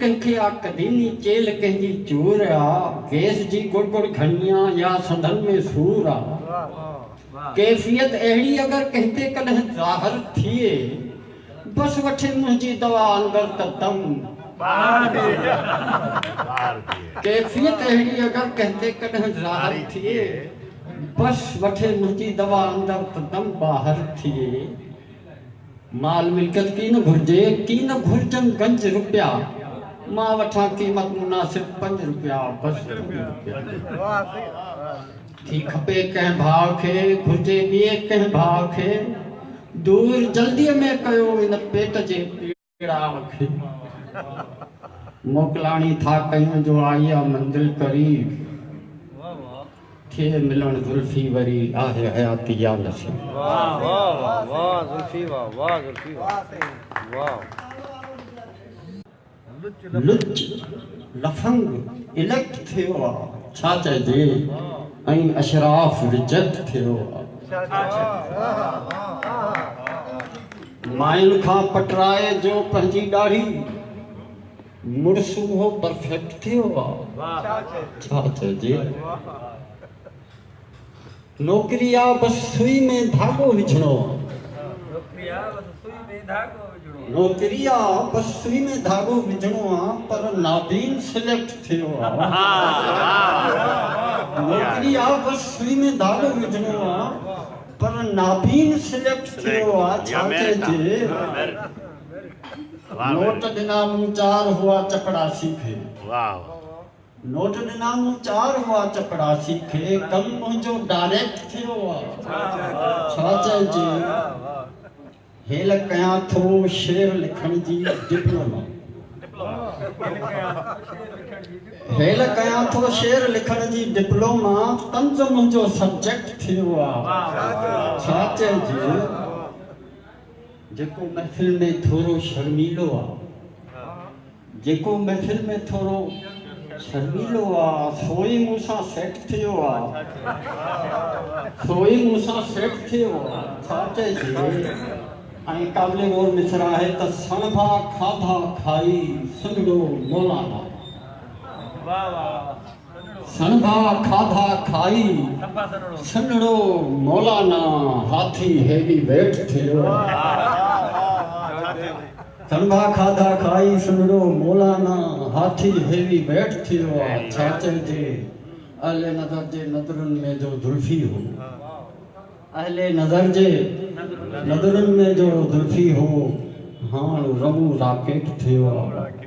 कंखे आ कदीनी चेल कंहिंजी चूर आ गैस जी गुड़ गुड़ खणियां या संदन में सूर आ कैफियत अहिड़ी अगर कहते कॾहिं ज़ाहिर थिए बस वठे मुंहिंजी दवा अंदर त दम कैफियत अहिड़ी अगर कहते कॾहिं ज़ाहिर थिए बस वठे मुंहिंजी दवा अंदर त दम ॿाहिर थिए माल मिल्कियत की न घुर्जे की न घुर्जन गंज रुपया मां वठां क़ीमत मुनासिब 5 रुपया बस थी खपे कंहिं भाव खे घुर्जे ॿिए कंहिं भाव खे दूर जल्दीअ में कयो इन पेट जे पीड़ाव खे मोकलाणी था कयूं जो आई आहे मंज़िल करीब थे मिलण ज़ुल्फी वरी आहे हयाती या नसीब वाह वाह वाह वाह ज़ुल्फी वाह ज़ुल्फी वाह लुच लफंग इलेक्ट थियो आहे छा चइजे ऐं अशराफ रिजेक्ट थियो मायुनि खां पटराए जो पंहिंजी ॾाढ़ी मुड़सु हो परफेक्ट थियो आहे छा चइजे नौकरी आ बस सुई में धागो विझणो नौकरी आ बस सुई में धागो विझणो आ पर नाबीन सिलेक्ट थियो नौकरी आ बस सुई में धागो विझणो आ पर नाबीन सिलेक्ट थियो आ छा चइजे नोट ॾिना मूं 4 हुआ चपड़ासी खे नोट ॾिना मूं 4 हुआ चपड़ासी खे कम मुंहिंजो डायरेक्ट थियो आहे छा चइजे हेल कयां थो शेर लिखण जी डिप्लोमा हेल कयां थो शेर लिखण जी डिप्लोमा तंज मुंहिंजो सब्जेक्ट थियो आहे छा चइजे जेको महफ़िल में थोरो शर्मीलो आहे जेको महफ़िल में थोरो शर्मीलो आहे सोई मूंसां सेट थियो आहे सोई मूंसां सेट थियो आहे छा चइजे ऐं काबिले गोर मिसरा आहे त सणभा खाधा खाई सुनड़ो मौलाना सणभा खाधा खाई सुनड़ो मौलाना हाथी हेवी वेट थियो सणभा खाधा खाई सुनड़ो मौलाना हाथी हेवी वेट थियो छा चइजे अहले नज़र जे नज़रुनि में जो ज़ुल्फी हो अहले नज़र जे नज़रुनि में जो ज़ुल्फी हो हाण रमू राकेट थियो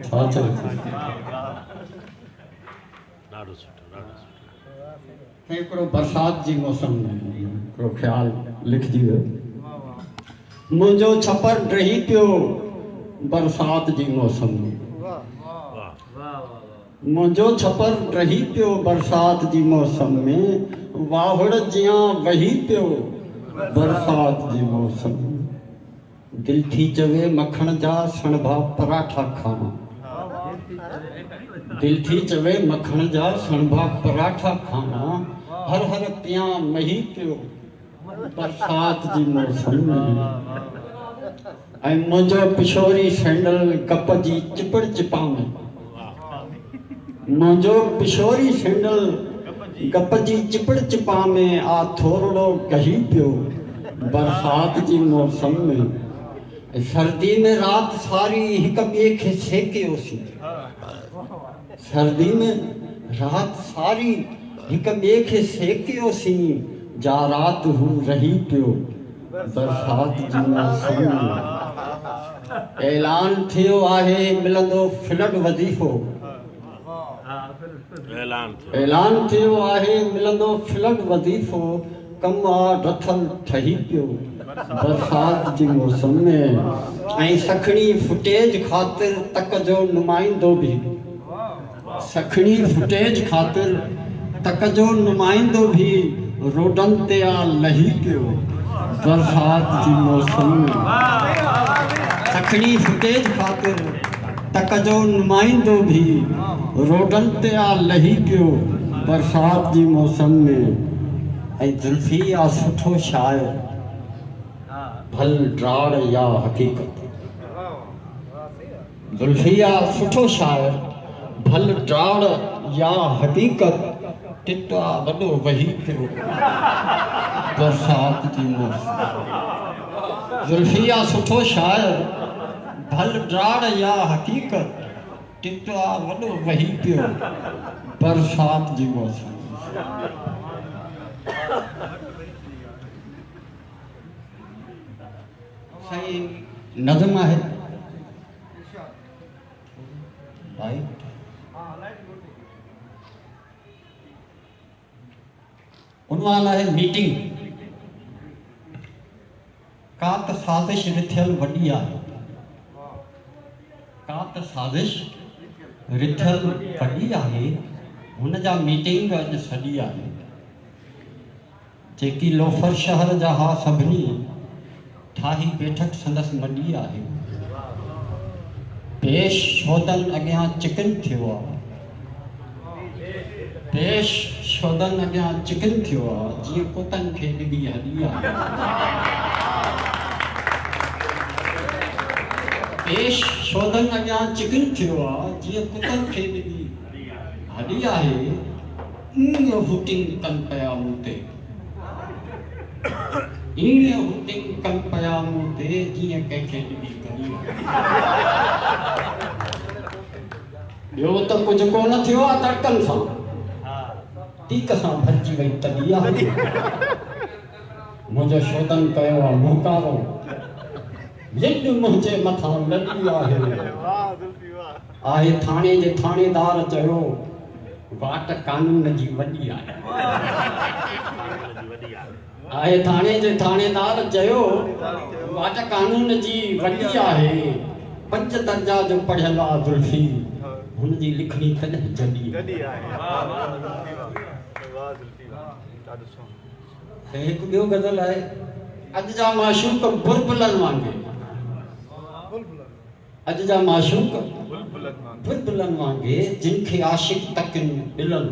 छा चइजे हिकिड़ो बरसात जी मौसम में हिकिड़ो ख़्यालु लिखजी वियो मुंहिंजो छपर ड्रही पियो बरसात जी मौसम में मुंहिंजो छपर ड्रही पियो बरसात जी मौसम में वाहुड़ जियां वही पियो बरसात जी मौसम में दिल थी चवे मखण जा सणभा पराठा खाना दिल थी चवे मखण जा सणभा पराठा खाना हर हर पिया मही पियो बरसात जी मौसम में ऐं मुंहिंजो पिछोरी सैंडल कप जी चिपड़ चिपा में मुंहिंजो पिछोरी सैंडल कप जी चिपड़ चिपा में आ थोरो कही पियो बरसात जी मौसम में सर्दी में रात सारी हिक ॿिए खे सेकियोसीं सर्दी में रात सारी हिक ॿिए खे सेकियोसीं जा रात हू रही पियो बरसात जी मौसम में ऐलान थियो आहे मिलंदो फ्लड वज़ीफ़ो ऐलान थियो आहे मिलंदो फ्लड वज़ीफ़ो कम आ रथल ठही पियो बरसात जी मौसम में ऐं सखणी फुटेज ख़ातिर तक जो नुमाइंदो बि सखणी फुटेज ख़ातिर तक जो नुमाइंदो बि रोडनि ते आ लही पियो बरसात जी मौसम में सखणी फुटेज ख़ातिर तक जो नुमाइंदो भी रोडनि ते आ लही पियो बरसात जी मौसम में ऐं ज़ुल्फी आ सुठो शाइर भल ड्राड़ या हक़ीक़त जुल्फिया सुठो शायर भल ड्राड़ या हकीकत टिटा वॾो वही पियो बरसात जी मौसम। जुल्फिया सुठो शायर भल ड्राड़ या हकीकत टिटा वॾो वही पियो बरसात जी मौसम। सही नज़म है उनवान है मीटिंग का त साज़िश रिथियल वॾी आहे का त साज़िश रिथियल वॾी आहे हुन जा मीटिंग अॼु सॼी आहे जेकी लोफर शहर जा हा सभिनी ठाही बैठक संदसि मॾी आहे पेश शोधन अॻियां चिकन थियो आहे पेश शोधन अॻियां चिकन थियो आहे जीअं कुतनि खे ॾिबी हली आहे पेश शोधन अॻियां चिकन थियो आहे जीअं कुतनि खे ॾिबी हली आहे ईअं हुटिंग कनि पिया मूं ते ईअं हुटिंग कनि पिया मूं ते जीअं कंहिंखे ॾिबी करी ॿियो त कुझु कोन थियो आहे तड़कनि सां तीक सां भरिजी वई तॾी आहे मुंहिंजो शोधन कयो आहे मुहकारो लिड मुंहिंजे मथां लॾी आहे थाणे जे थाणेदार चयो वाट कानून जी वॾी आहे थाणे जे थाणेदार चयो वाट कानून जी वॾी आहे 5 दर्जा जो पढ़ियल आहे जुल्फी हुनजी लिखणी कॾहिं जॾी हिकु ॿियो गज़ल आहे अॼु जा माशूक बुलबुलनि वांगुरु अॼु जा माशूक बुलबुलनि वांगुरु जिन खे आशिक तकनि ॿिलनि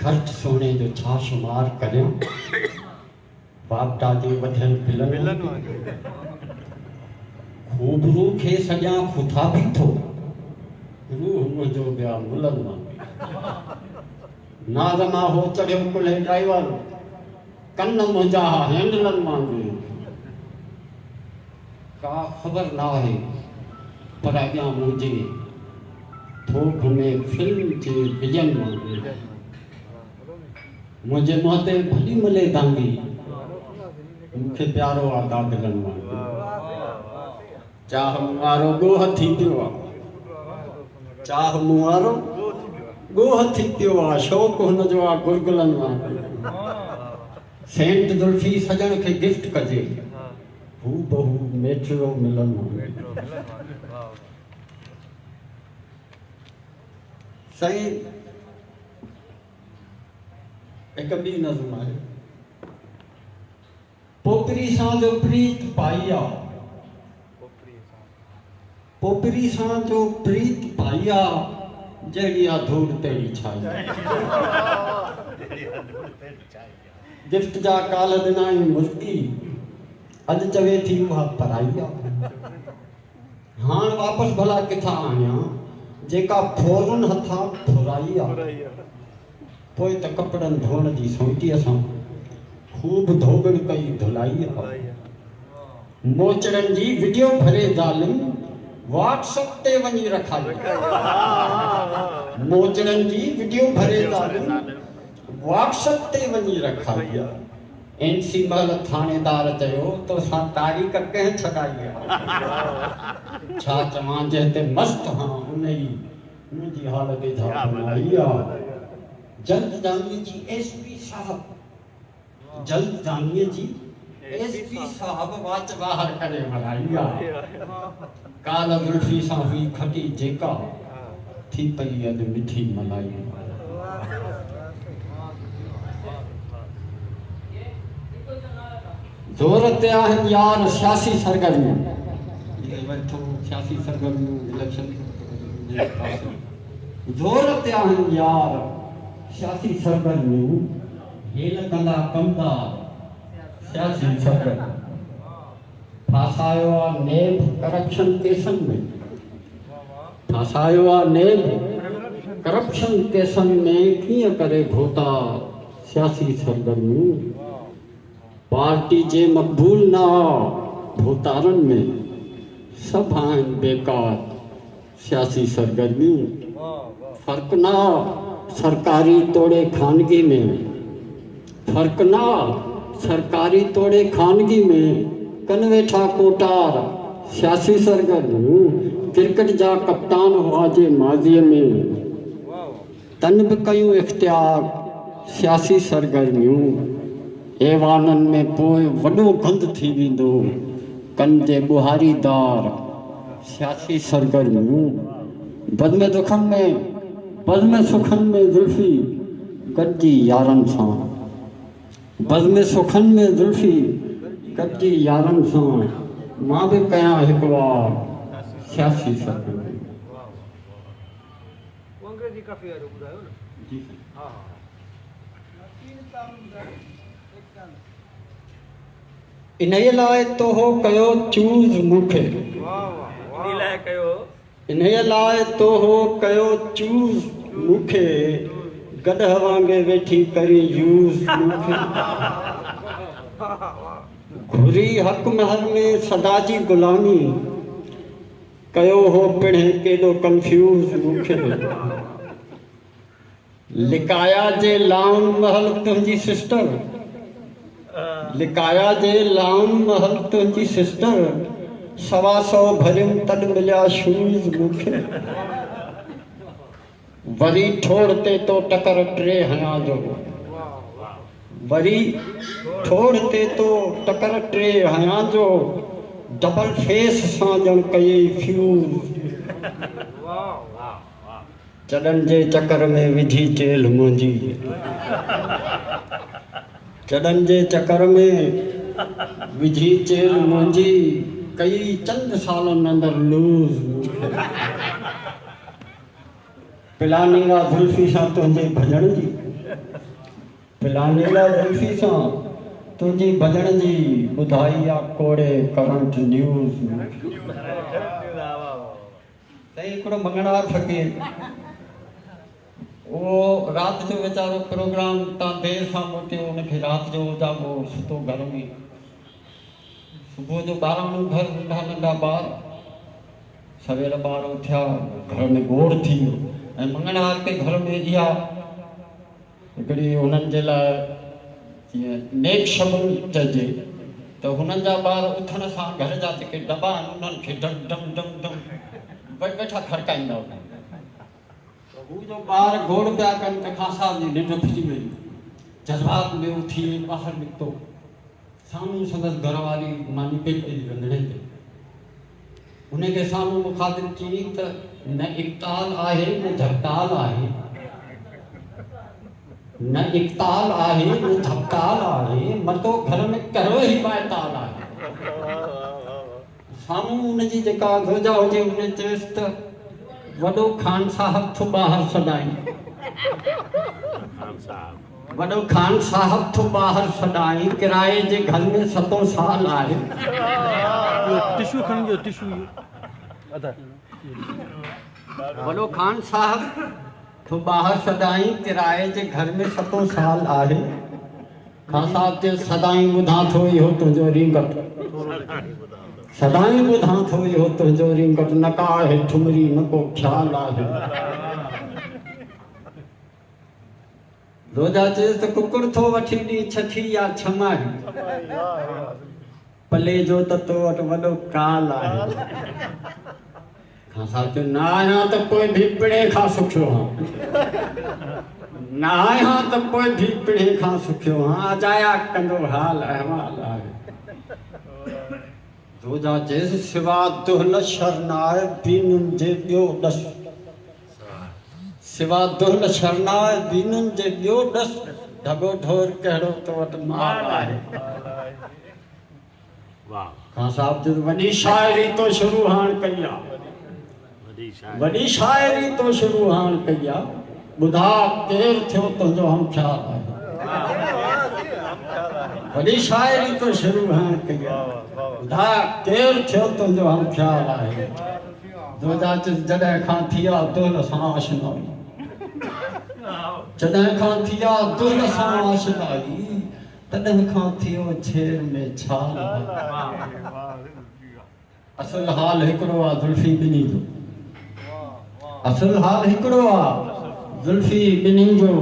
ख़र्च सोने जो छा शुमार करियां बापटा जे वधियल बिलनि खूबरू खे सॼा खुथा बि थो रूह मुंहिंजो ॿिया मुलनि वांगुरु नाज़मा हो चढ़ियो कुल्हे ड्राइवर कन मुंहिंजा हैंडलनि वांगुरु का ख़बर न आहे पर अॻियां मुंहिंजे थोक में फिल्म जे विजन वांगुरु मुंहिंजे मुंहं ते भली मले दांगी मूंखे प्यारो आहे दादिलनि वांगुरु चाह मुआरो ॻोह थी पियो आहे चाह मुआरो ॻोह थी पियो आहे शौक़ु हुनजो आहे गुलगुलनि वांगुरु सेंट जुल्फी सजण खे गिफ्ट कजे हू बहू मेट्रो मिलन सही एक ॿी नज़म आहे पोपरी सां जो प्रीत पाइया पोपरी सां जो प्रीत पाइया जहिड़ी आहे धूड़ तेड़ी छाई गिफ्ट जा काल ॾिनाई मुर्गी अॼु चवे थी उहा पराई आहे हाणे वापसि भला किथां आणियां जेका फोरन हथां फुराई आहे पोइ त कपिड़नि धोअण जी सोटीअ सां खूब धोबड़ कई धुलाई आहे मोचड़नि जी वीडियो भरे ज़ालिम व्हाट्सएप ते वञी रखाई मोचड़नि जी वीडियो भरे ज़ालिम व्हाट्सएप ते वञी रखाई एनसी महल थाणेदार चयो तोसां तारीख़ कंहिं छॾाई आहे छा चवां जंहिं ते मस्त हां उन ई मुंहिंजी हालत छा बनाई आहे जल्द जानीअ जी एसपी साहब जल्द जानीअ जी एसपी साहब वाच ॿाहिर करे हलाई आहे काल जुल्फी सां हुई खटी जेका थी पई अॼु मिठी मलाई ज़ोर ते आहिनि यार सियासी सरगर्मियूं सियासी सरगर्मियूं इलेक्शन ज़ोर ते आहिनि यार सियासी सरगर्मियूं हेल कंदा कमदार सियासी सरगर्मियूं फासायो आहे नेब करप्शन केसनि में, फासायो आहे नेब करप्शन केसनि में। कीअं करे भोता सियासी सरगर्मियूं, पार्टी जे मक़बूल न भोतारनि में, सभु आहिनि बेकार सियासी सरगर्मियूं। फ़र्क़ु न सरकारी तोड़े खानगी में, फ़र्क़ु न सरकारी तोड़े खानगी में, कन वेठा कोटार सियासी सरगर्मियूं। क्रिकेट जा कप्तान हुआ जे माज़ीअ में, तन बि कयूं इख़्तियार सियासी सरगर्मियूं। ऐवाननि में पोइ वॾो गंद थी वेंदो, कन जे ॿुहारीदार सियासी सरगर्मियूं। बज़्म दुखनि में, बज़्म सुखनि में ज़ुल्फ़ी गॾिजी यारनि सां, बज़्म सुखनि में ज़ुल्फ़ी गॾिजी यारनि सां। मां बि कयां हिकु बार सियासी सरगर्मी। अंग्रेजी काफ़ी आहे ॿुधायो न। जी हा इन्हीअ लाइ तोहो कयो चूज़ मूंखे, इन लाइ कयो, इन्हीअ लाइ तोहो कयो चूज़ मूंखे, गॾु वांगे वेठी करी यूज़ मूंखे। घुरी हक़ महल में सदा जी ग़ुलामी, कयो हो पिणे केॾो कंफ्यूज़ मूंखे। लिकाया जे लाउन महल तुंहिंजी सिस्टर, लिकाया जे लाउन महल तुंहिंजी सिस्टर, 125 भरियूं तॾ मिलिया शूज़ मूंखे। वरी ठोड़ ते तो टकर 3 हयां जो, वरी ठोड़ ते तो टकर 3 हयां जो, डबल फेस सां ॼण कई फ्यूज़। चॾनि जे चकर में विझी चेल मुंहिंजी, चॾनि जे चकर में विझी चेल मुंहिंजी, कई चंद सालनि अंदरि लूज़। पिलानीला ज़ुल्फ़ी सां तुंहिंजे भॼण जी, पिलानीला ज़ुल्फ़ी सां तुंहिंजी भॼण जी, ॿुधाई आहे कोड़े करंट न्यूज़। त हिकिड़ो मंगणार फ़क़ीर, उहो राति जो वीचारो प्रोग्राम तां देरि सां मोटियो, उनखे राति जो जाॻो सुतो घर में। सुबुह जो ॿारहं घर नंढा नंढा ॿार, सवेल ॿार उथिया, घर में गोड़ थी वियो। ऐं मंगणार के घर में इहा हिकिड़ी हुननि जे लाइ जीअं नेक शबुल चइजे, त हुननि जा ॿार उथण सां घर जा जेके दॿा आहिनि उन्हनि खे डम डम डम डम वेठा खड़काईंदा हुआ। हू जो ॿार गोड़ पिया कनि त खासा जी निंड फिटी वई, जज़्बात में उथी ॿाहिरि निकितो। साम्हूं संदसि घरवारी मानी पेई रंधिणे ते, उनखे साम्हूं मुखातिब चई त न इक़्ताल आहे न झपताल आहे, न इक़्ताल आहे न झपताल आहे, मतो घर में कहिड़ो ई बाएताल आहे। साम्हूं उनजी जेका ज़ोजा हुजे उन चयुसि त वॾो ख़ान साहब थो ॿाहिरि सॾाई, वॾो ख़ान साहब थो ॿाहिरि सॾाई, किराए जे घर में 7 साल आहे। टिशू खणिजो, टिशू वॾो ख़ान साहब थो ॿाहिरि सॾाई, किराए जे घर में 7 साल आहे। ख़ान साहब जे सदाईं ॿुधां थो इहो तुंहिंजो रिंगट, सदाईं ॿुधां थो इहो तुंहिंजो रिंगट, न का आहे ठुमरी न को ख़्याल आहे। रोजा चयुसि त कुकुर थो वठी ॾी छठी या छमाही, पले जो त तो वटि वॾो काल आहे। ख़ान साहब चयो न आहियां त पोइ भी पिणे खां सुखियो हां, न आहियां त पोइ भी पिणे खां सुखियो हां, अजाया कंदो हाल अहवाल आहे। रोजा चयुसि सिवा दुहल शरनाए बीनुनि जे ॿियो ॾस, सिवा दुहल शरनाए बीनुनि जे ॿियो ॾस, ढगो ढोर कहिड़ो तो वटि माल आहे। ख़ान साहब चयुसि वॾी शाइरी तो शुरू हाणे कई आहे, वॾी शाइरी तो शुरू हाणे कई आहे, ॿुधा केरु थियो तुंहिंजो हमख्याल आहे। वॾी शाइरी तो शुरू हाणे कई आहे ॿुधा केरु थियो तुंहिंजो हम ख़्याल आहे दोजा जॾहिं खां थी आहे तुल सां आशनाई जॾहिं खां थी आहे तुल सां आशनाई तॾहिं खां थियो छेर में छाल असुल हाल हिकिड़ो आहे ज़ुल्फी ॿिन्ही जो असुल हाल हिकिड़ो आहे ज़ुल्फी ॿिन्ही जो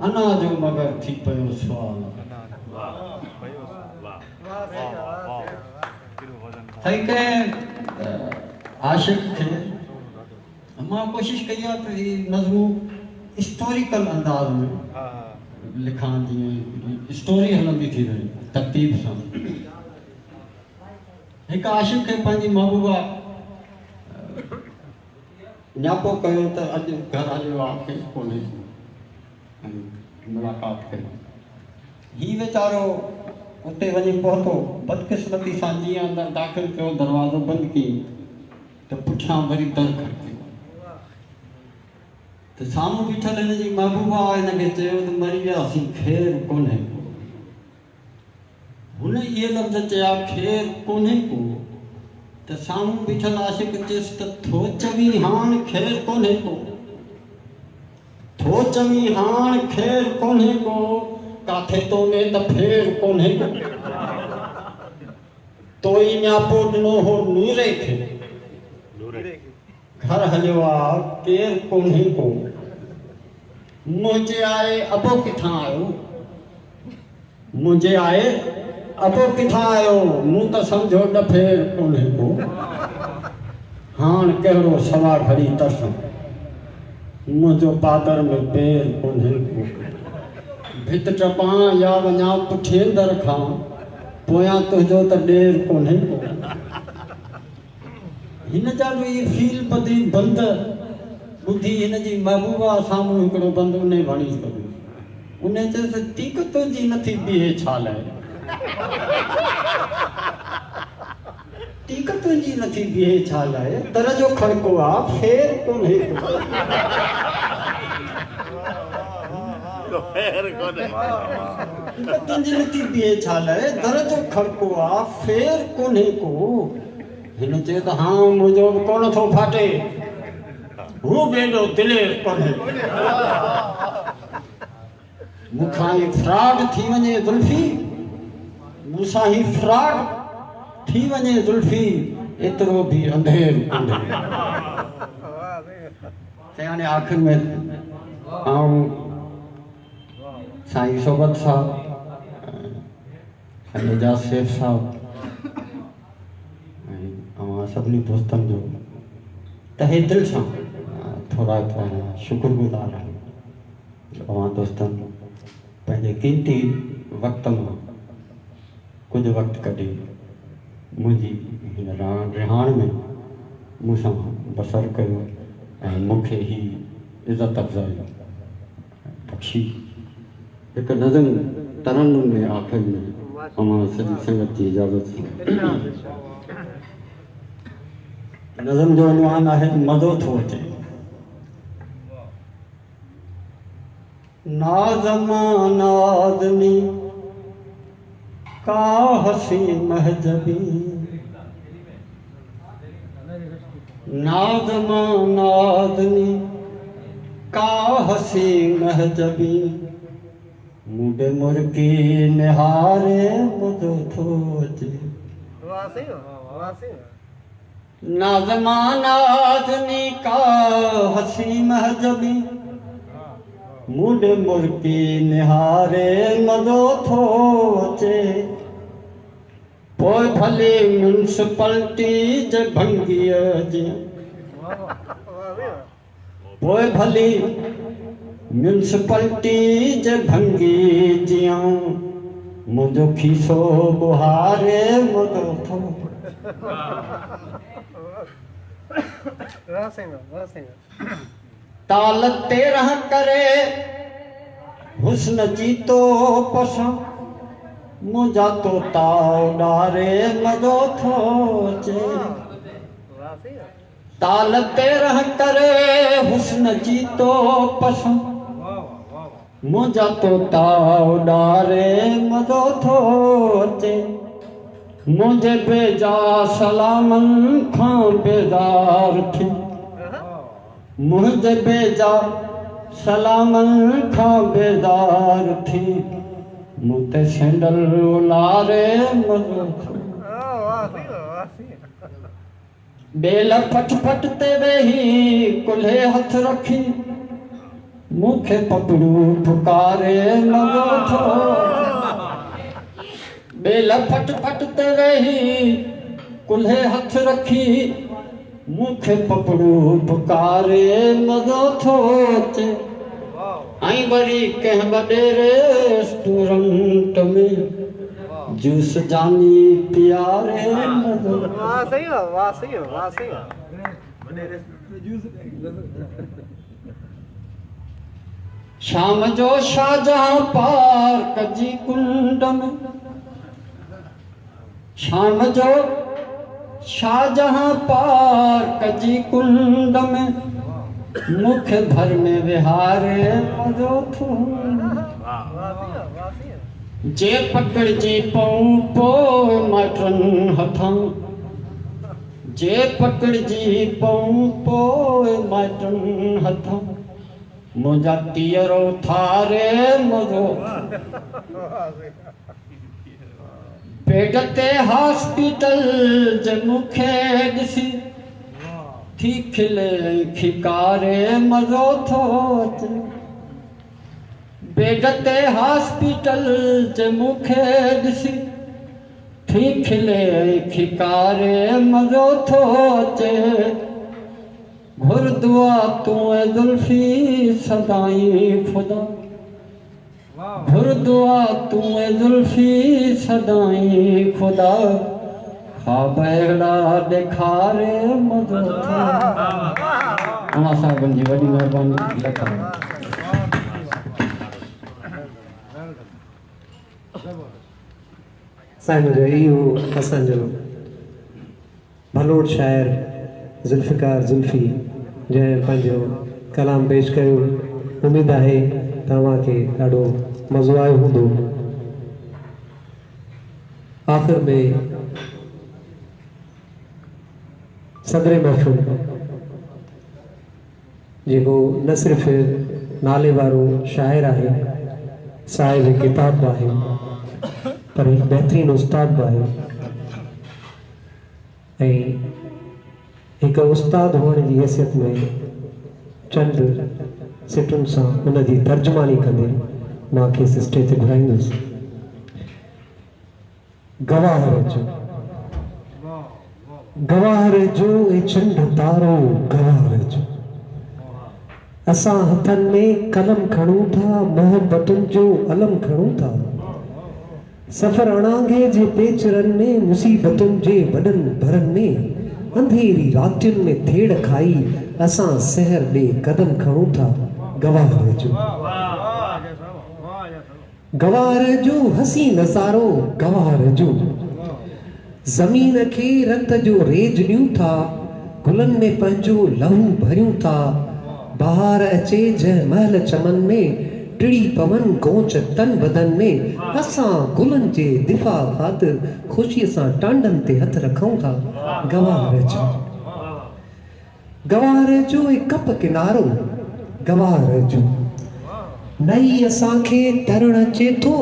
अना जो मगर थी पियो सुवाल सही कंहिं आशिक़ खे मां कोशिशि कई आहे त हीअ नज़मूं हिस्टोरिकल अंदाज़ में लिखां जीअं स्टोरी हलंदी थी रहे तरतीब सां हिकु आशिक़ खे पंहिंजी महबूबा न्यापो कयो त अॼु घर हलियो आहे केरु कोन्हे मुलाक़ात कई हीउ वीचारो उते वञी पहुतो बदकिस्मती सां जीअं अंदरि दाख़िल कयो दरवाज़ो बंदि कई त पुठियां वरी दर खड़कियो त साम्हूं बीठल हिन जी महबूबा हिनखे चयो त मरी वियासीं ख़ैरु कोन्हे को हुन इहे लफ़्ज़ चया ख़ैरु कोन्हे को त साम्हूं बीठल आशिक़ चयसि त थो चवी हाणे ख़ैरु कोन्हे को थो चवी हाणे ख़ैरु कोन्हे को काथे तो में त फेर कोन्हे को तो ई न्यापो ॾिनो हो नूरे खे घर हलियो आहे केरु कोन्हे को मुंहिंजे आए अबो किथां आयो मुंहिंजे आए अबो किथां आयो मूं त सम्झो ॾफेर कोन्हे को हाण कहिड़ो सवा घड़ी तरसो मुंहिंजो पादर में पेर कोन्हे को भित टपां या वञा पुठिए दर खां पोयां तुंहिंजो त ॾेर कोन्हे को हिन जा बि फील बदी बंद ॿुधी हिन जी महबूबा साम्हूं हिकिड़ो बंदि उन वणी कयो उन चयसि तीक तुंहिंजी नथी बीहे छा लाइ तीक तुंहिंजी नथी बीहे छा लाइ दर जो खड़को आहे फेर कोन्हे को तुंहिंजी नथी बीहे छा लाइ दर जो खड़को आहे फेर कोन्हे को हिन चयो त हा मुंहिंजो बि कोन थो फाटे हू बेॾो दिलेर कोन्हे मूंखां ई फ्रॉड थी वञे ज़ुल्फी मूंसां ई फ्रॉड थी वञे ज़ुल्फी एतिरो बि अंधेर कोन्हे ते हाणे आख़िर में आऊं साईं सोबत साहब साईं एजाज़ सेठ साहब सभी दोस्तन जो तहे दिल से थोड़ा शुक्रगुजार है दोस्तन पंहिंजे कीमती वक्त में कुछ वक्त कढी मुझी रिहान में मूसां बसर कयो ऐं मूंखे ही इज़त अफ़ज़ाई बख्शी एक नज़म तरन्नुम में आखिर में हमारा सॼी संगत की इजाज़त नज़म जो उन्वान है मज़ो थो अचे नाज़मा नाज़नी का हसी महजबी नाज़मा नाज़नी का हसी महजबी मुंडे मुर्गी निहारे मज़ो थो अचे नाज़मा नाज़नी का हसी महजबी मुंडे मुर्गी निहारे मज़ो थो अचे पोइ भले म्यूनिसिपलिटी जे भंगीअ जे पोइ भली म्यूनिसिपलिटी जे भंगी जियां मुंहिंजो खीसो बुहारे मज़ो थो ताल तेरह करे हुस्न जीतो पसंद मुझा तो ताव डारे मज़ो थो अचे ताल तेरह करे हुस्न जीतो पसंद मुंहिंजा तोता उॾारे मज़ो थो अचे मुंहिंजे बेजा सलामनि खां बेज़ार थी मुंहिंजे बेजा सलामनि खां बेज़ार थी मूं ते सैंडल उलारे मज़ो थो बेल फट फट ते वेही कुल्हे हथ रखी मूंखे पपड़ू पुकारे मज़ो थो बेल फट फट ते वेही कुल्हे हथ रखी मूंखे पपड़ू पुकारे मज़ो थो अचे ऐं वरी कंहिं वॾे रेस्टोरेंट में जूस जामी पियारे मज़ो वाह सही है वाह सही है वाह सही है शाम जो शाहजहां पार्क जी कुंड में शाम जो शाहजहां पार्क जी कुंड में मूंखे भर में विहारे मज़ो थो जे पकड़जी पऊं पोइ माइटनि हथां जे पकड़जी पऊं पोइ माइटनि हथां मुंहिंजा तीअरो थारे मज़ो पेट ते हॉस्पिटल जे मूंखे ॾिसी थी खिले खिकारे मज़ो थो अचे बेड ते हॉस्पिटल जे मूंखे ॾिसी थी खिले खिकारे मज़ो थो अचे घुर दुआ तूं ज़ुल्फी सदाईं ख़ुदा घुर दुआ तूं ज़ुल्फी सदाईं ख़ुदा ख़्वाब अहिड़ा ॾेखारे मज़ो थो अमा साहिबनि जी वॾी महिरबानी साईं जो इहो असांजो भलोड़ शाइर ज़ुल्फ़िकार ज़ुल्फ़ी जंहिं पंहिंजो कलाम पेश कयो उमेद आहे तव्हांखे ॾाढो मज़ो आयो हूंदो आख़िर में सदर महफ़िल जेको न सिर्फ़ु नाले वारो शाइर आहे साहिब किताब आहे पर एक बेहतरीन उस्ताद बि आहे ऐं हिकु उस्ताद हुअण जी हैसियत में चंद सिटुनि सां उन जी तर्जुमानी कंदे मां खेसि स्टेज ते घुराईंदुसि गवार जो ए चंड तारो गवार जो असां हथनि में कलम खणूं था मोहब्बतुनि जो अलम खणूं था सफ़र अणांगे जे पेचरनि में मुसीबतुनि जे वॾनि भरनि में अंधेरी रातियुनि में थेड़ खाई असां सहर ॾे कदम खणूं था गवार जो हसी नज़ारो गवार जो ज़मीन खे रत जो रेज ॾियूं था गुलनि में पंहिंजो लहू भरियूं था बहार अचे जंहिं महल चमन में टिड़ी पवन गोच तन बदन में असां गुलनि जे दिफ़ा ख़ातिर ख़ुशीअ सां टांडनि ते हथ रखूं था गवार जो एक कप किनारो गवार जो नई असांखे तरण अचे थो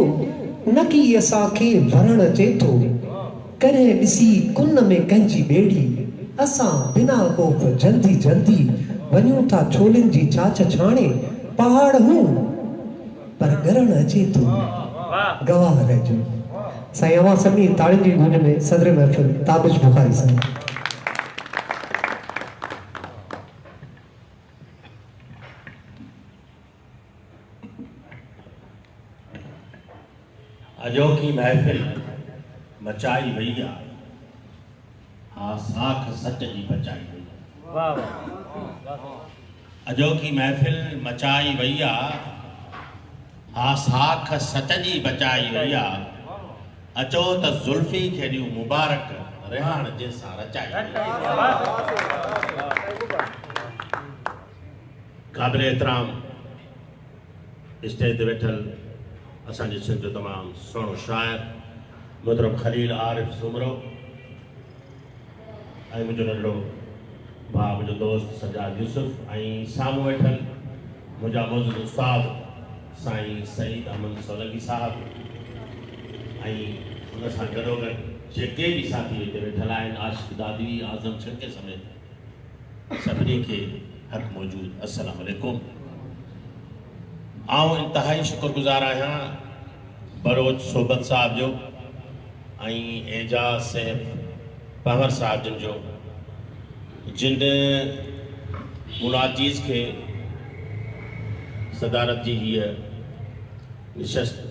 न की असांखे भरण अचे थो कॾहिं ॾिसी कुन में कंहिंजी ॿेड़ी असां बिना ख़ौफ़ जल्दी जल्दी वञूं था छोलिन जी चाच छाणे पहाड़ हूं पर गरण अचे थो गवार जो साईं अवां सभिनी ताड़ियुनि जी गूंज में सदर महफ़िल ताबिश बुखारी साईं अजोकी महफ़िल मचाई वई आहे हा साख सच जी बचाई वई अजोकी महफ़िल मचाई वई आहे हा साख सच जी बचाई वई आहे अचो त ज़ुल्फ़ी खे ॾियूं मुबारक रिहाण जंहिंसां रचाई क़ाबिल एहतराम स्टेज ते वेठल असांजे सिंध जो तमामु सुहिणो शाइर मुहतरम खलील आरिफ सुमरो ऐं मुंहिंजो नंढड़ो भाउ मुंहिंजो दोस्त सजाद यूसुफ ऐं साम्हूं वेठल मुंहिंजा मौजूदु उस्ताद साईं सईद अमन सोलंकी साहिबु ऐं हुन सां गॾोगॾु जेके बि साथी हिते वेठल आहिनि आशिक़ दादी आज़म छके समेत सभिनी खे हक़ मौजूदु अस्सलाम वालेकुम। आउं इंतहाई शुक्रगुज़ार आहियां बरोच सोबत साहब जो ऐं एजाज़ सैफ पवर साहब जिन जो जिन मुलाज़ीज़ खे सदारत जी हीअ निशस्त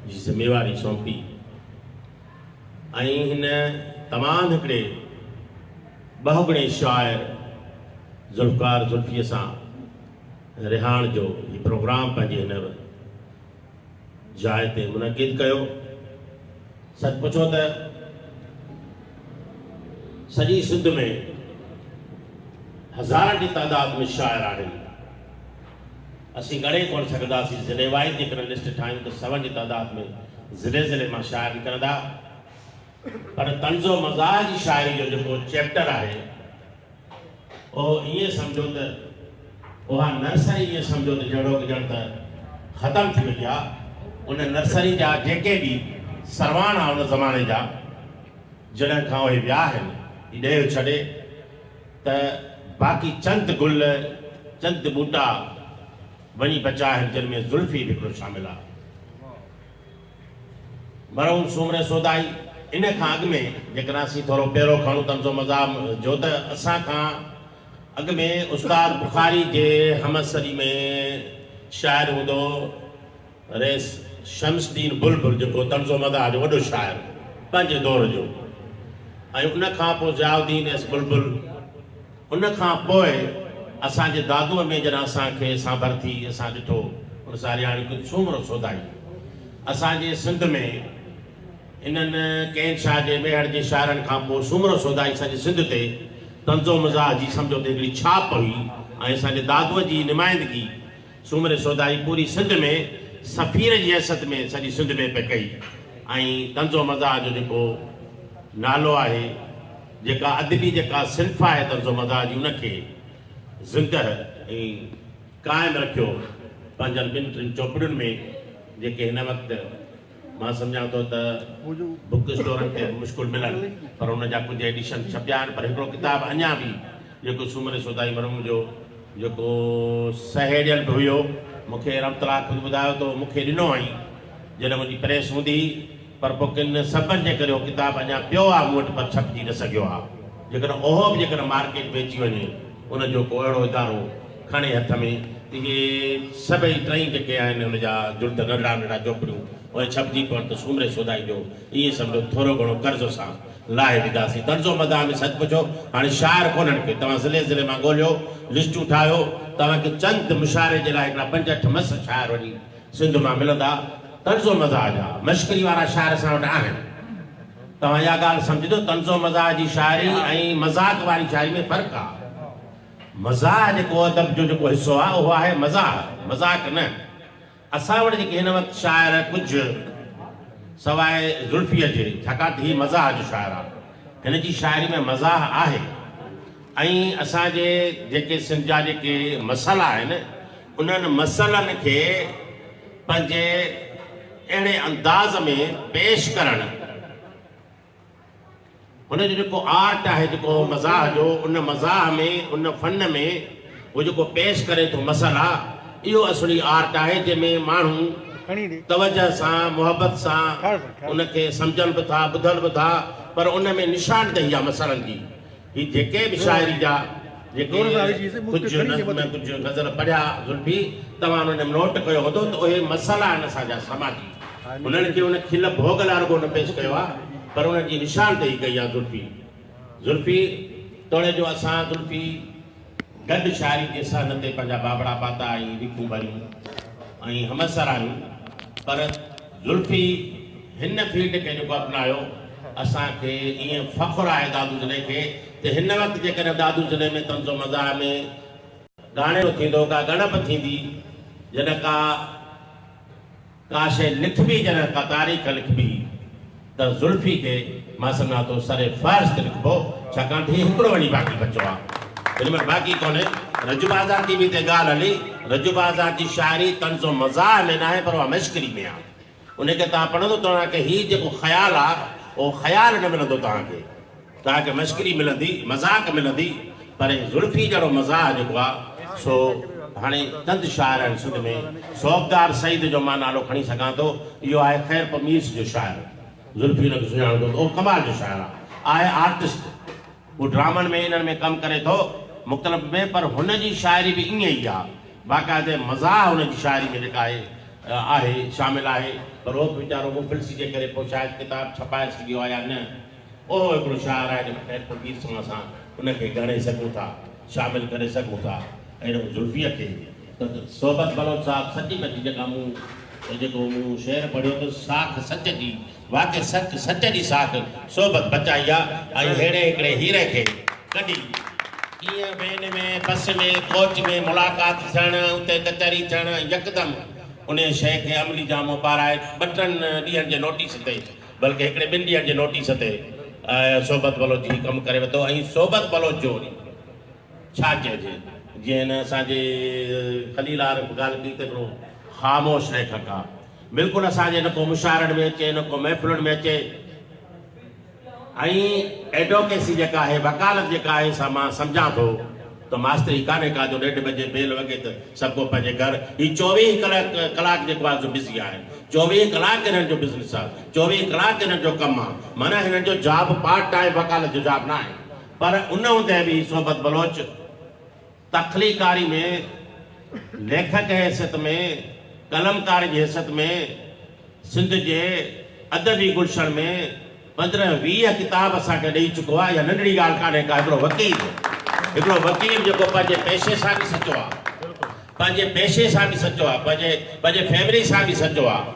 जी ज़िम्मेवारी सौंपी ऐं हिन तमामु हिकिड़े बहुगणे शाइर ज़ुल्फ़कार ज़ुल्फ़ीअ सां रिहाण जो ही प्रोग्राम पंहिंजे हिन जाइ ते मुनक़िद कयो। सच पुछो त सॼी सिंध में हज़ारनि जी तादाद में शाइर आहिनि। असीं ॻणे कोन सघंदासीं ज़िले वाइज़ जेकॾहिं लिस्ट ठाहियूं त 100 जी तादाद में ज़िले मां शाइर निकिरंदा, पर तंज़ो मज़ाज जी शाइरी जो जेको चैप्टर आहे उहो ईअं सम्झो त उहा नर्सरी ईअं सम्झो त जहिड़ो की ॼण त ख़तमु थी वई आहे। उन नर्सरी जा जेके बि सरवान आहे उन ज़माने जा जॾहिं खां उहे विया आहिनि ॾेर छॾे त बाक़ी चंद गुल चंद ॿूटा वञी बचा आहिनि जिन में ज़ुल्फ़ी हिकिड़ो शामिल आहे। मरहूम सूमरे सोदाई इन खां अॻु में जेकॾहिं असीं थोरो पहिरों खणूं तंज़ो मज़ाम जो त असां खां अॻु में उस्ताद बुखारी जे हमसरी में शाइर हूंदो रेस शम्सदीन बुलबुल जेको तंज़ो मज़ाह जो वॾो शाइर पंहिंजे दौर जो, ऐं उन खां पोइ ज़ियाउद्दीन एस बुलबुल। उन खां पोइ असांजे दादूअ में जॾहिं असांखे सांभर थी असां ॾिठो उन सां हाणे सूमरो सोदाई। असांजे सिंध में इन्हनि कैन शाह जे मेहर जे शाइरनि खां पोइ सूमरो सोदाई असांजे सिंध ते तंज़ो मज़ाह जी सम्झो त हिकिड़ी छाप हुई ऐं असांजे दादूअ जी नुमाइंदगी सूमरे सोदाई पूरी सिंध में सफ़ीर जी हैसियत में सॼी सिंध में पे कई। ऐं तंज़ो मज़ाह जो जेको नालो आहे जेका अदबी जेका सिंफ़ आहे तंज़ो मज़ाह जी उनखे ज़िंदह ऐं क़ाइमु रखियो पंहिंजनि 2-3 चौपड़ियुनि में जेके हिन वक़्तु मां सम्झां थो त बुक स्टोरनि ते मुश्किल मिलनि, पर उनजा कुझु एडिशन छपिया आहिनि। पर हिकिड़ो किताबु अञा बि जेको सूमरे सोदाई मरहूम जो जेको सहेड़ियल बि हुयो मूंखे रमतला ख़ुदि ॿुधायो त मूंखे ॾिनो आई जॾहिं मुंहिंजी प्रेस हूंदी, पर पोइ किन सबबनि जे करे उहो किताबु अञा पियो आहे मूं वटि पर छपिजी न सघियो आहे। जेकॾहिं उहो बि जेकॾहिं मार्केट में अची वञे उनजो को अहिड़ो इदारो खणे हथ में इहे सभई 3 जेके आहिनि हुनजा जुल्द नंढड़ा नंढड़ा चोपड़ियूं उहे छपिजी पवनि त सूमरे सोदाई जो ईअं सम्झो थोरो घणो कर्ज़ सां लाहे ॾींदासीं। तंज़ो मज़ाह में सच पुछो हाणे शाइर कोन्हनि खे तव्हां ज़िले मां ॻोल्हियो लिस्टूं ठाहियो तव्हांखे चंद मुशाइरे जे लाइ हिकिड़ा 5-8 मस शाइर वञी सिंध मां मिलंदा तंज़ो मज़ाह जा। मश्करी वारा शाइर असां वटि आहिनि, तव्हां इहा ॻाल्हि सम्झंदो तंज़ो मज़ाह जी शाइरी ऐं मज़ाक़ वारी शाइरी में फ़र्क़ु आहे। मज़ाह जेको अदब जो जेको हिसो आहे उहो आहे मज़ाह, मज़ाक़ न। असां वटि जेके हिन वक़्तु शाइर कुझु सवाइ ज़ुल्फ़ीअ जे छाकाणि त हीअ मज़ाह जो शाइर आहे, हिन जी शाइरी में मज़ाह आहे। ऐं असांजे जेके सिंध जा जेके मसइला आहिनि उन्हनि मसइलनि खे पंहिंजे अहिड़े अंदाज़ में पेश करणु उनजो जेको आर्ट आहे जेको मज़ाह जो उन मज़ाह में उन फ़न में उहो जेको पेश करे थो मसइला इहो असली आर्ट आहे जंहिंमें माण्हू तवजह सां मुहबत सां उनखे सम्झनि बि था ॿुधनि बि था, पर उन में निशानदेही आहे मसइलनि जी। ही जेके बि शाइरी जा जेके कुझु नज़र पढ़िया ज़ुल्फ़ी तव्हां उन में नोट कयो हूंदो त उहे मसइला आहिनि असांजा समाजी, उन्हनि खे उन खिल भोग लाइ रुॻो न पेश कयो आहे पर उन्हनि जी निशानदेही कई आहे ज़ुल्फ़ी तोड़े जो असां ज़ुल्फ़ी गॾु शाइरी जे सन ते पंहिंजा बाबड़ा पाता ऐं रिखूं भरियूं ऐं हमसर आहियूं, पर ज़ुल्फ़ी हिन फील्ड खे जेको अपनायो असांखे ईअं फ़ख़्रु आहे दादू ज़िले खे त हिन वक़्तु जेकॾहिं दादू ज़िले में तंज़ो मज़ाह में गाणो थींदो का गणप थींदी जॾहिं का का शइ लिखबी जॾहिं का तारीख़ लिखबी त ज़ुल्फ़ी खे मां सम्झां थो सरे फ़र्ज़ ते लिखबो, छाकाणि त हिकिड़ो वञी बाक़ी बचो आहे, हिन में बाक़ी कोन्हे। रजबाज़ात जी बि हिते ॻाल्हि हली, रजबाज़ात जी शाइरी तंज़ो मज़ाह में न आहे पर उहा मश्करी में आहे। उनखे तव्हां पढ़ंदो तव्हांखे हीउ जेको ख़्यालु आहे उहो ख़्यालु न मिलंदो, तव्हांखे मश्करी मिलंदी, मज़ाक मिलंदी, पर ज़ुल्फ़ी जहिड़ो मज़ाह जेको आहे सो हाणे चंद शाइर आहिनि सिंध में। शौक़दार सईद जो मां नालो खणी सघां थो, इहो आहे ख़ैर पमीस जो शाइर। ज़ुल्फ़ी हुनखे सुञाणंदो, उहो कमाल जो शाइर आहे आर्टिस्ट, उहो ड्रामनि में इन्हनि में कमु करे थो मुख़्तलिफ़ में, पर हुनजी शाइरी बि ईअं ई आहे, बाक़ाइदे मज़ाह हुनजी शाइरी में जेका आहे शामिल आहे। पर उहो वीचारो मुफ़लिसी जे करे पोइ शायदि किताबु छपाए सघियो आहे या न, उहो हिकिड़ो शाइर आहे जेको ख़ैर पमीस सां असां उनखे ॻणे सघूं था, शामिल करे सघूं था। अहिड़ो ज़ुल्फ़ीअ खे त सोबत बलोच साहिबु सची बची जेको मूं शेर पढ़ियो त साख सच जी, वाक़ई सच सच जी साख सोबत बचाई आहे। ऐं अहिड़े हिकिड़े हीरे खे कढी कीअं वेन में बस में कोच में मुलाक़ात थियणु, उते कचहरी थियणु, यकदमि उन शइ खे अमली जामो पाराए 2-3 ॾींहंनि जे नोटिस ते, बल्कि हिकिड़े 2 ॾींहंनि जे नोटिस ते सोबत बलोच ही कमु करे वरितो। ऐं सोबत बलोच जो छा चइजे, जीअं असांजे खलीलार ॻाल्हि कई त हिकिड़ो ख़ामोश लेखक आहे, बिल्कुलु असांजे न को मुशाइरनि में अचे, न को महफ़िलुनि में अचे। ऐं एडवोकेसी जेका आहे, वकालत जेका आहे, सा मां सम्झां थो त मास्तरी कान्हे का जो 1:30 बजे बेल वॻे त सभु को पंहिंजे घर, हीउ 24 कलाक जेको आहे बिज़ी आहे, 24 कलाक हिननि जो बिज़नेस आहे, 24 कलाक हिननि जो कमु आहे। माना हिननि जो जॉब पार्ट टाइम वकालत जो जॉब न आहे, पर उन हूंदे बि सोबत बलोच तख़लीकारी में, लेखक जी हैसियत में, कलमकार जी हैसियत में, सिंध जे अदबी गुलशन में 15-20 किताब असांखे ॾेई चुको आहे। या नंढड़ी ॻाल्हि कान्हे का। हिकिड़ो वकील जेको पंहिंजे पेशे सां बि सचो आहे, पंहिंजे पेशे सां बि सचो आहे, पंहिंजे फैमिली सां बि सचो आहे,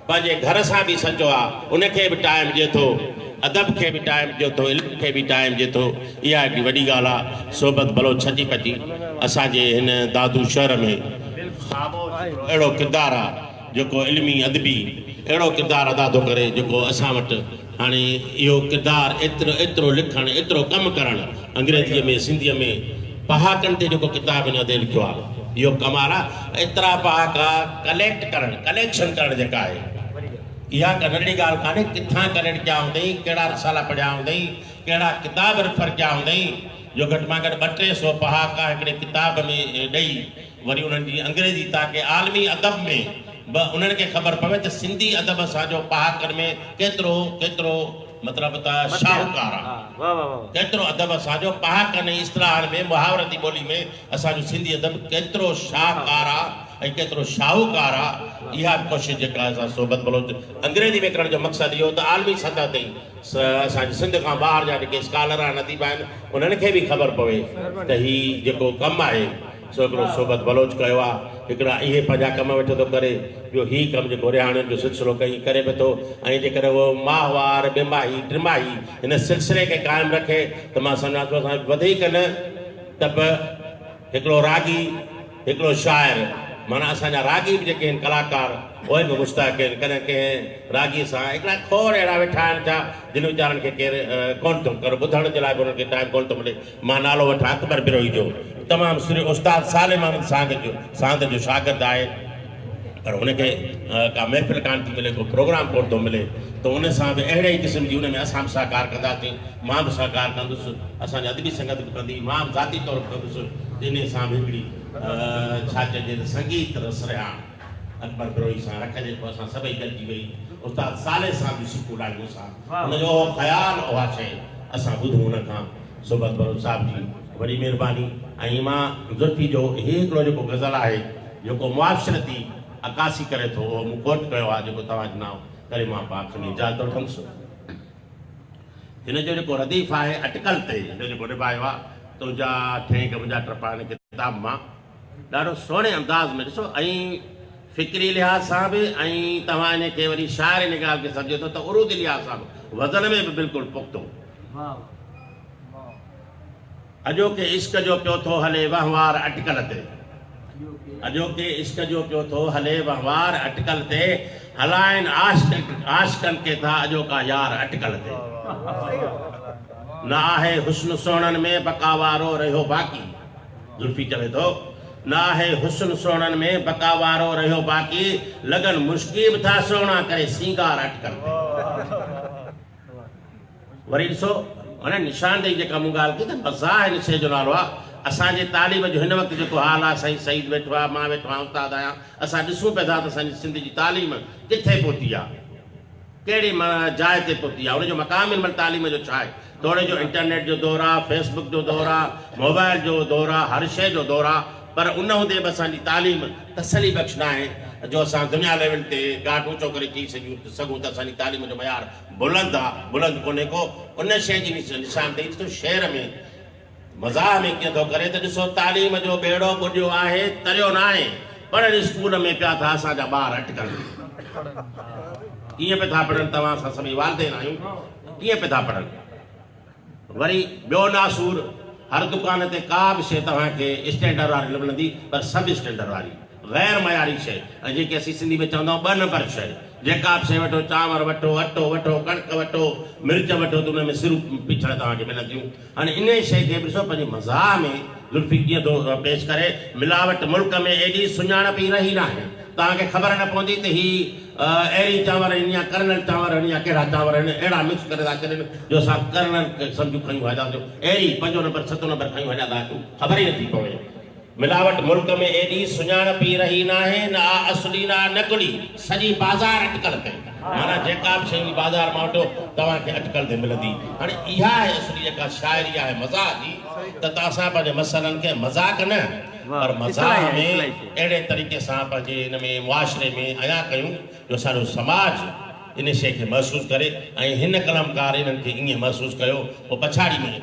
पंहिंजे घर सां बि सचो आहे, उनखे बि टाइम ॾिए थो, अदब खे बि टाइम ॾियो थो, इल्म खे बि टाइम ॾिए थो। इहा हिकिड़ी वॾी ॻाल्हि आहे। सोबत बलोच सची पची असांजे हिन दादू शहर में अहिड़ो किरदारु आहे जेको इल्मी अदबी अहिड़ो किरदारु अदा थो करे, जेको असां वटि हाणे इहो किरदारु एतिरो लिखणु, एतिरो कमु करणु, अंग्रेजीअ में सिंधीअ में पहाकनि ते जेको किताब हिन ते लिखियो आहे, इहो कमाल आहे। एतिरा पहाका कलेक्शन करणु जेका आहे, इहा का नंढड़ी ॻाल्हि कान्हे। किथां कलेक्ट कया हूंदई, कहिड़ा रसाला पढ़िया हूंदई, कहिड़ा किताब रेफर कया हूंदई, जो घटि मां घटि 200-300 पहाका हिकिड़े किताब में ॾेई वरी उन्हनि जी अंग्रेजी ताकी आलमी अदब में उन्हनि खे ख़बर पवे त सिंधी अदब असांजो पहाकनि में केतिरो मतिलबु त शाहूकार आहे, केतिरो अदब असांजो पहाकनि इस्तिलाहनि में, मुहावरती ॿोली में असांजो सिंधी अदब केतिरो शाहकार आहे ऐं केतिरो शाहूकार आहे। इहा कोशिशि जेका असां सोबत बलोच अंग्रेजी में करण जो मक़सदु इहो त आलमी सतह ते असांजे सिंध खां ॿाहिरि जा जेके स्कॉलर आहिनि, अदीब आहिनि, उन्हनि खे बि ख़बर पवे त हीउ जेको कमु आहे सो हिकिड़ो सोबत बलोच कयो आहे। हिकिड़ा इहे पंहिंजा कम वेठो थो करे, ॿियो हीउ कमु जेको रिहाणियुनि जो सिलसिलो कई करे वेठो। ऐं जेकर उहो माहवार, ॿिमाही, टिमाही हिन सिलसिले खे क़ाइमु रखे त मां सम्झां थो असां वधीक न त बि हिकिड़ो रागी, हिकिड़ो शाइर, माना असांजा रागी बि जेके आहिनि कलाकार, उहे बि मुस्तहक़ आहिनि। कॾहिं कंहिं रागी सां हिकिड़ा खोड़ अहिड़ा वेठा आहिनि छा जिन वीचारनि खे केरु कोन थो करे, ॿुधण जे लाइ बि उन्हनि खे टाइम कोन थो मिले। मां नालो वठां अकबर बिरोही जो, तमामु सुठो उस्ताद सालिम अहमद सांद जो शागिर्द आहे, पर हुनखे का महफ़िल कान थी मिले, को प्रोग्राम कोन थो मिले, त उन सां बि अहिड़े ई क़िस्म जी उन में असां बि सहकार कंदासीं, मां बि सहकार कंदुसि, असांजी अदबी संगत बि कंदी, मां बि ज़ाती तौर ते कंदुसि। इन सां बि हिकिड़ी छा चइजे त संगीत रस रिहाण अकबर बिरोही सां रखिजे, पोइ असां सभई गॾिजी वेही उस्ताद साले सां बि सिकूं लाहियूं सां, हुनजो ख़्यालु, उहा शइ असां ॿुधूं हुन खां। सोबत बलोच साहिब जी वॾी महिरबानी। ऐं मां ज़ुल्फ़ी जो हिकिड़ो जेको गज़ल आहे जेको मुआशरती अकासी करे थो, उहो मूं कोट कयो आहे, जेको तव्हांजो नाम करे मां पाक खणी इजाज़त वठंदुसि। हिन जो जेको रदीफ़ आहे अटकल ते, हिन जेको निभायो आहे तुंहिंजा ठेंग मुंहिंजा टपा, हिन किताब मां ॾाढो सुहिणे अंदाज़ में ॾिसो, ऐं फ़िक्री लिहाज़ सां बि, ऐं तव्हां इनखे वरी शाइर इन ॻाल्हि खे सम्झो थो त उरूदी लिहाज़ सां बि, वज़न में बि बिल्कुलु पुख़्तो। अॼोके इश्क जो पियो थो हले वहिंवार अटकल ते, अॼोके इश्क जो पियो थो हले वहवार अटकल ते हलाइन आशिकन के था अॼोका यार अटकल ते न आहे हुस्न सोहणनि में बकावारो रहियो बाक़ी जुल्फी चवे थो न आहे हुस्न सोहणनि में बकावारो रहियो बाक़ी लगन मुश्किल था सोहणा करे सींगार अटकल ते वरी ॾिसो हाणे निशानदेही जेका मूं ॻाल्हि कई त मज़ा हिन शइ जो नालो आहे असांजे तालीम जो हिन वक़्तु जेको हाल आहे साईं सईद वेठो आहे मां वेठो आहियां उस्ताद आहियां असां ॾिसूं पिया था त असांजी सिंध जी तालीम किथे पहुती आहे कहिड़ी जाइ ते पहुती आहे उनजो मक़ाम हिन महिल तालीम जो छा आहे दौरे जो इंटरनेट जो दौरु आहे फेसबुक जो दौरु आहे मोबाइल जो दौरु आहे हर शइ जो दौरु आहे पर उन हूंदे बि असांजी तालीम तसली बख़्श न आहे जो असां दुनिया लेवल ते घाट ऊचो करे चई सघूं त असांजी तालीम जो मयार बुलंद आहे बुलंद कोन्हे को उन शइ जी निशानदेही ॾिसो शहर में मज़ाक में कीअं थो करे त ॾिसो तालीम जो बेड़ो ॿुॾियो आहे तरियो न आहे पढ़नि स्कूल में पिया था असांजा ॿार अटकल कीअं पिया था पढ़नि तव्हां असां सभई वालदेन आहियूं कीअं पिया था पढ़नि वरी ॿियो नासूर हर दुकान ते का बि शइ तव्हांखे स्टैंडर्ड वारी न मिलंदी पर सब स्टैंडर्ड वारी गैर मयारी शइ ऐं जेके असीं सिंधी में चवंदा आहियूं ॿ नंबर शइ जेका बि शइ वठो चांवर वठो अटो वठो कणिक वठो मिर्च वठो त उन में सिरूं पिछड़ तव्हांखे मिलंदियूं हाणे इन शइ खे ॾिसो पंहिंजे मज़ाक में जुल्फी कीअं थो पेश करे मिलावट मुल्क में एॾी सुञाणप ई रही न आहे तव्हांखे ख़बर न पवंदी त ही अहिड़ी चांवर आहिनि या कर्नल चांवर आहिनि या कहिड़ा चांवर आहिनि अहिड़ा मिक्स करे था छॾनि जो असां कर्नल सम्झूं खयूं हलिया थियूं अहिड़ी 5 नंबर 7 नंबर खयूं हलिया था अचूं ख़बर ई नथी पवे मिलावट मुल्क में एॾी सुञाणप ई रही न आहे न असली न नकली सॼी बाज़ार अटकल ते माना जेका बि शइ बाज़ार मां वठो तव्हांखे अटकल ते मिलंदी हाणे इहा आहे असली जेका शाइरी आहे मज़ाक जी त असां पंहिंजे मसइलनि खे मज़ाक न पर मज़ाक में अहिड़े तरीक़े सां पंहिंजे हिन में मुआशिरे में अया कयूं जो असांजो समाज इन शइ खे महसूसु करे ऐं हिन कलमकार इन्हनि खे ईअं महसूसु कयो पोइ पछाड़ी में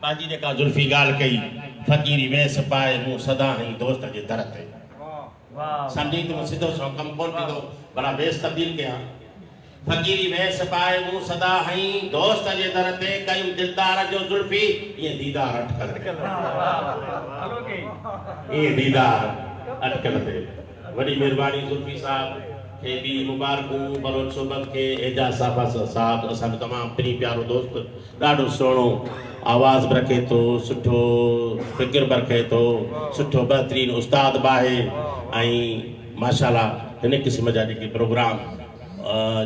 पंहिंजी जेका जुल्फी ॻाल्हि कई फ़क़ीरी वेस पाए मूं सदा हई दोस्त जे दर ते सम्झी त सिधो सो कमु कोन थींदो भला वेस तब्दील कयां फ़क़ीरी वेस पाए मूं सदा हई दोस्त जे दर ते कयूं दिलदार जो जुल्फी ईअं दीदार अटकल ते ईअं दीदार अटकल ते वॾी महिरबानी जुल्फी साहब खे बि मुबारकूं बलोच सोबत खे एजाज साहब असांजो तमामु प्री प्यारो दोस्त ॾाढो सुहिणो आवाज़ बि रखे थो सुठो फ़िक्र बि रखे थो सुठो बहितरीनु उस्ताद बि आहे ऐं माशाल्लाह हिन क़िस्म जा जेके प्रोग्राम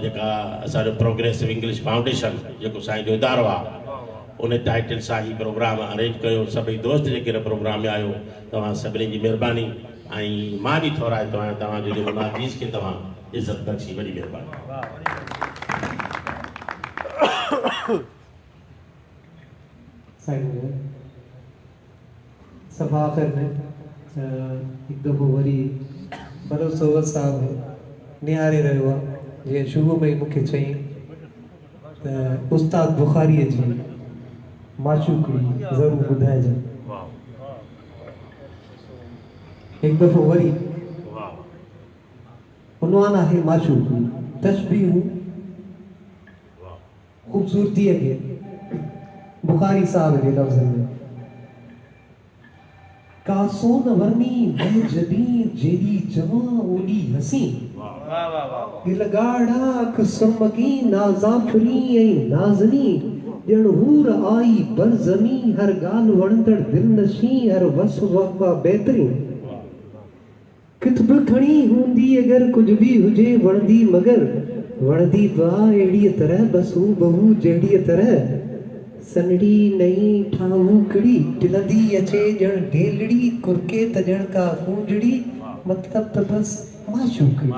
जेका असांजो प्रोग्रेसिव इंग्लिश फाउंडेशन जेको साईं जो इदारो आहे उन टाइटल सां ही प्रोग्राम अरेंज कयो सभई दोस्त जेके प्रोग्राम में आयो तव्हां सभिनी जी महिरबानी ऐं मां बि थोराए थो आहियां तव्हांजो जेको नाज़ीज़ खे तव्हां इज़त बख़्शी वॾी महिरबानी सब आख़िर में हिकु दफ़ो वरी बलोच सोबत साहब निहारे रहियो आहे जीअं शुरू में ई मूंखे चई त उस्ताद बुखारीअ जी माशूक़ी ज़रूरु ॿुधाइजो हिकु दफ़ो वरी उनवान आहे माशूक़ी तशबीहूं ख़ूबसूरतीअ खे बुखारी साहब के लफ्ज़ में का सोन वर्णी बेजबी जेदी जवां ओडी हसी दिलगाड़ा कुसुमकी नाज़ाफरी ऐ नाज़नी जण हूर आई बरज़मी हर गाल वणंदड़ दिल नशी हर वस वफ़ा बेहतरीन कितब खणी हूंदी अगर कुछ भी हुजे वणदी मगर वणदी बा एड़ी तरह बसू बहू जेड़ी तरह सनड़ी नई ठाऊकड़ी टिलंदी अचे जण ढेलड़ी कुरके त जण का कूंजड़ी मतलब त बस माशूक़ी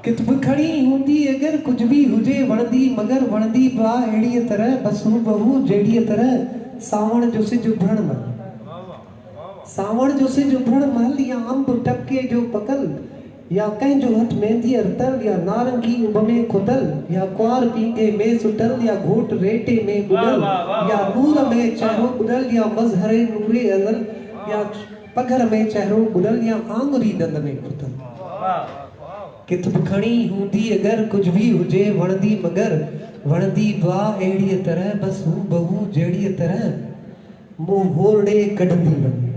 कितब खड़ी हूंदी अगर कुछ भी हुजे वणदी मगर वणदी बा एड़ी तरह बसू बहू जेड़ी तरह सावण जो सिज उभरण मन सावण जो सिज उभरण महल या अंब टपके जो पकल या कहीं जो हथ मेहंदी रतल या नारंगी उब में खुदल या क्वार पींगे में सुटल या घोट रेटे में बुडल या नूर में चेहरो बुडल या मजहरे नूरे अजल या पघर में चेहरो बुडल या आंगुरी दंद में खुदल कितब खणी हूंदी अगर कुछ भी हुजे वणदी मगर वणदी बा एड़ी तरह बस हूं बहू जेड़ी तरह मुंह होड़े कढंदी वने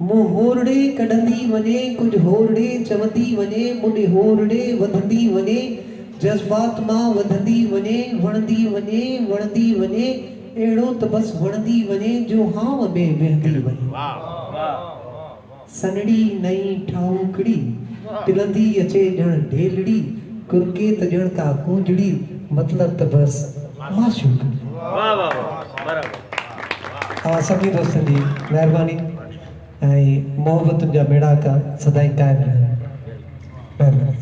मूं होरड़े कढंदी वञे कुझु होरड़े चवंदी वञे मुंडे होरड़े वधंदी वञे जज़्बात मां वधंदी वञे वणंदी वञे अहिड़ो त बसि वणंदी वञे जो हाव में विहंदी वञे सनड़ी नई ठाऊकड़ी तिलंदी अचे ॼण ढेलड़ी कुरके त ॼण का कूंजड़ी मतलब त बसि माशूक। वाह वाह बराबर सभी दोस्तों जी महिरबानी ऐं मोहब्बतुनि जा मेड़ा का सदाईं क़ाइमु रहनि। महिरबानी।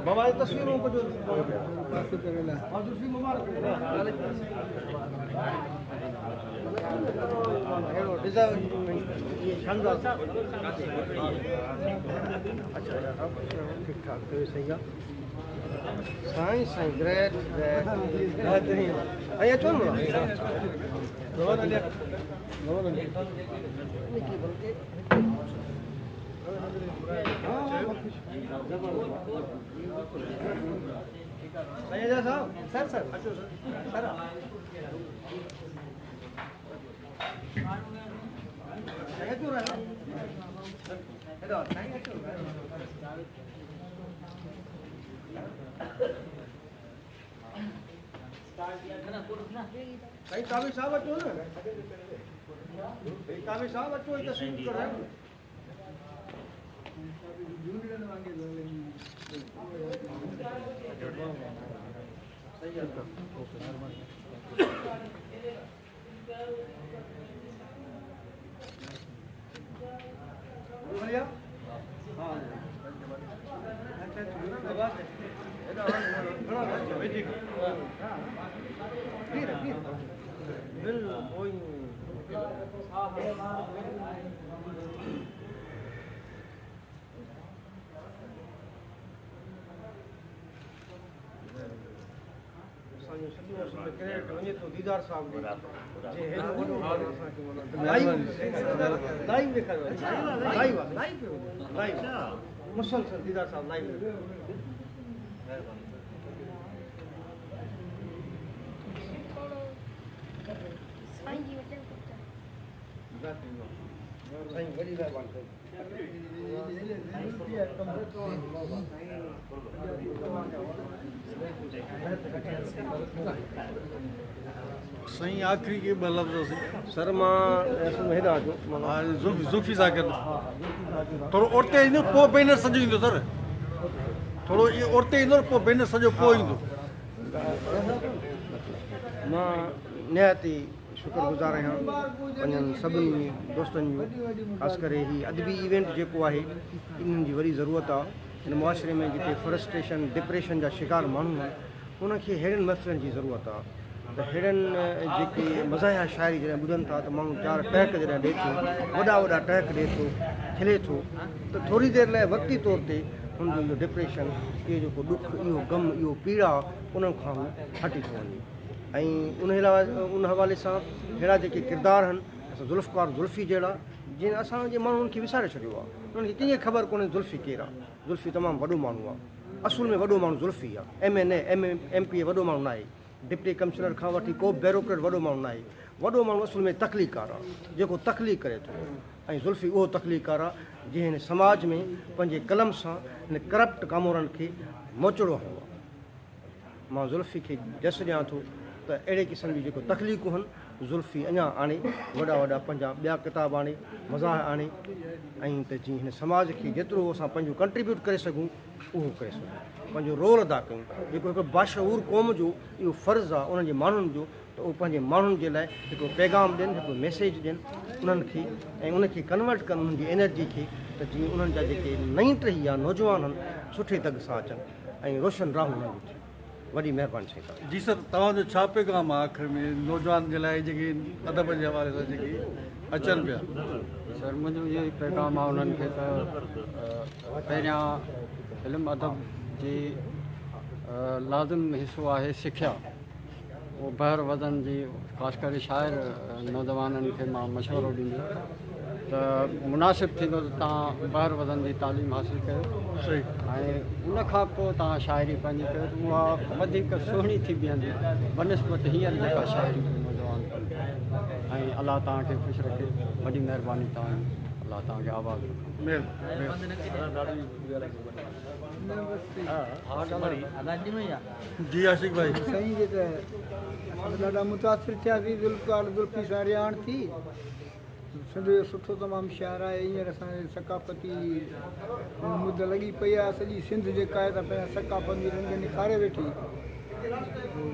बाबा तस्वीरों को जो साइंस ग्रेट अया चल सर सर सर काबी साहब अचो न काबी साहब अचो ई तस्वीर कर रहे दीदार साहब लाइव देखा लाइव मुसलसल दीदार साहब लाइव सही आखिरी के लफ्ज़ सर मां हेॾा ज़ुल्फ़ी ज़ाकिर थोरो उते ईंदो पोइ बैनर सॼो ईंदो सर थोरो इहो उते ईंदो न पोइ बैनर सॼो पोइ ईंदो मां निहायत ई शुक्रगुज़ार आहियां पंहिंजनि सभिनी दोस्तनि जूं ख़ासि करे ही अदबी इवेंट जेको आहे इन्हनि जी वरी ज़रूरत आहे हिन मुआशिरे में जिते फ्रस्ट्रेशन डिप्रेशन जा शिकार माण्हू आहिनि उनखे अहिड़नि महफ़िलनि जी ज़रूरत आहे त अहिड़नि जेके मज़ाहिया शाइरी जॾहिं ॿुधनि था त माण्हू चारि टहक जॾहिं ॾिए थो वॾा वॾा टहक ॾिए थो खिले थो त थोरी देरि लाइ वक़्ती तौर ते हुनजो इहो डिप्रेशन इहो जेको ॾुख इहो ग़म इहो पीड़ा उन खां हू हटी थो वञे ऐं उन हवाले सां अहिड़ा जेके किरदार आहिनि ज़ुल्फ़कार ज़ुल्फ़ी जहिड़ा जिन असांजे माण्हुनि खे विसारे छॾियो आहे उन्हनि खे कंहिंखे ख़बर कोन्हे ज़ुल्फ़ी केरु आहे ज़ुल्फ़ी तमामु वॾो माण्हू आहे असुल में वॾो माण्हू ज़ुल्फ़ी आहे MNA MP वॾो माण्हू न आहे डिप्टी कमिश्नर खां वठी को ब्यूरोक्रेट वॾो माण्हू न आहे वॾो माण्हू असुल में तकलीकार आहे जेको तकलीफ़ करे थो ऐं ज़ुल्फ़ी उहो तकलीकार आहे जंहिं हिन समाज में पंहिंजे कलम सां हिन करप्ट कामोरनि खे मोचड़ो हयो आहे मां ज़ुल्फ़ी खे जस ॾियां थो त अहिड़े क़िस्म जी जेको तकलीफ़ूं आहिनि ज़ुल्फ़ी अञा आणे वॾा वॾा पंहिंजा ॿिया किताब आणे मज़ाह आणे ऐं त जीअं हिन समाज खे जेतिरो असां पंहिंजो कंट्रीब्यूट करे सघूं उहो करे सघूं पंहिंजो रोल अदा कयूं जेको हिकु बाशऊर क़ौम जो इहो फ़र्ज़ु आहे उन्हनि जे माण्हुनि जो त उहो पंहिंजे माण्हुनि जे लाइ हिकिड़ो पैगाम ॾियनि हिकिड़ो मैसेज ॾियनि उन्हनि खे ऐं उनखे कन्वर्ट कनि उन्हनि जी एनर्जी खे त जीअं उन्हनि जा जेके नई टही या नौजवान आहिनि सुठे तग सां अचनि ऐं रोशन राह उन्हनि जो थिए वॾी महिरबानी साईं तव्हां जी सर तव्हांजो छा पैगाम आहे आख़िर में नौजवान जे लाइ जेके अदब जे हवाले सां जेके अचनि पिया सर मुंहिंजो इहो ई पैगाम आहे उन्हनि खे त पहिरियां इल्मु अदब जी लाज़िम हिसो आहे सिखिया उहो ॿाहिरि वधण जी ख़ासि करे शाइर नौजवाननि खे मां मशवरो ॾींदुसि त मुनासिबु थींदो त तव्हां ॿाहिरि वधण जी तालीम हासिलु कयो सही ऐं उनखां पोइ तव्हां शाइरी पंहिंजी कयो त उहा वधीक सुहिणी थी बीहंदी बनस्बत हींअर जेका शाइरी नौजवान कनि ऐं अलाह तव्हांखे ख़ुशि रखे वॾी महिरबानी तव्हां अलाह तव्हांखे आवाज़ जी आशिक़ भाई साईं जे त ॾाढा मुतासिर थियासीं ज़ुल्फ़ी सां रिहाण थी सिंध जो सुठो तमामु शहर आहे हींअर असांजे सकाफ़ती मुद लॻी पई आहे सॼी सिंध जेका आहे त पंहिंजा सकाफ़ती रंग निखारे वेठी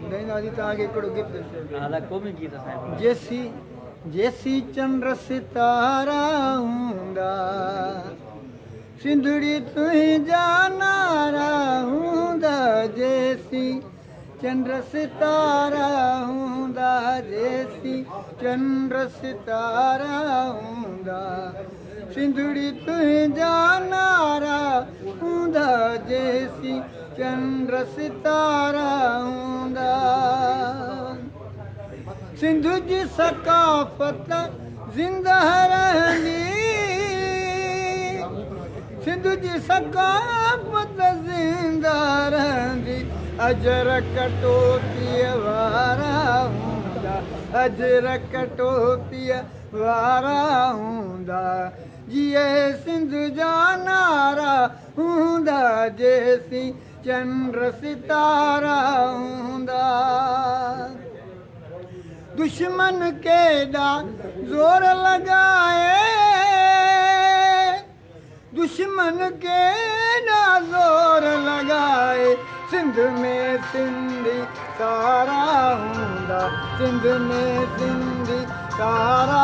ॿुधाईंदासीं तव्हांखे हिकिड़ो गीत जेसी चंड सितारा हूंदा सिंधड़ी तुंहिंजा नारा हूंदा जेसी चंड सितारा हूंदा जेसी चंड सितारा हूंदा सिंधड़ी तुंहिंजा नारा हूंदा जेसी चंड सितारा हूंदा सिंध जी सकाफ़त ज़िंदा रहंदी सिंध जी सकाफ़त ज़िंदा रहंदी अजर कटोतीअ वारा हूंदा अजर कटोतीअ वारा हूंदा जीअं सिंध जा नारा हूंदा जेसी चंड सितारा हूंदा दुश्मन केॾा ज़ोर लॻाए दुश्मन केॾा ज़ोर लॻाए सिंध में सिंधी सारा हूंदा सिंध में सिंधी सारा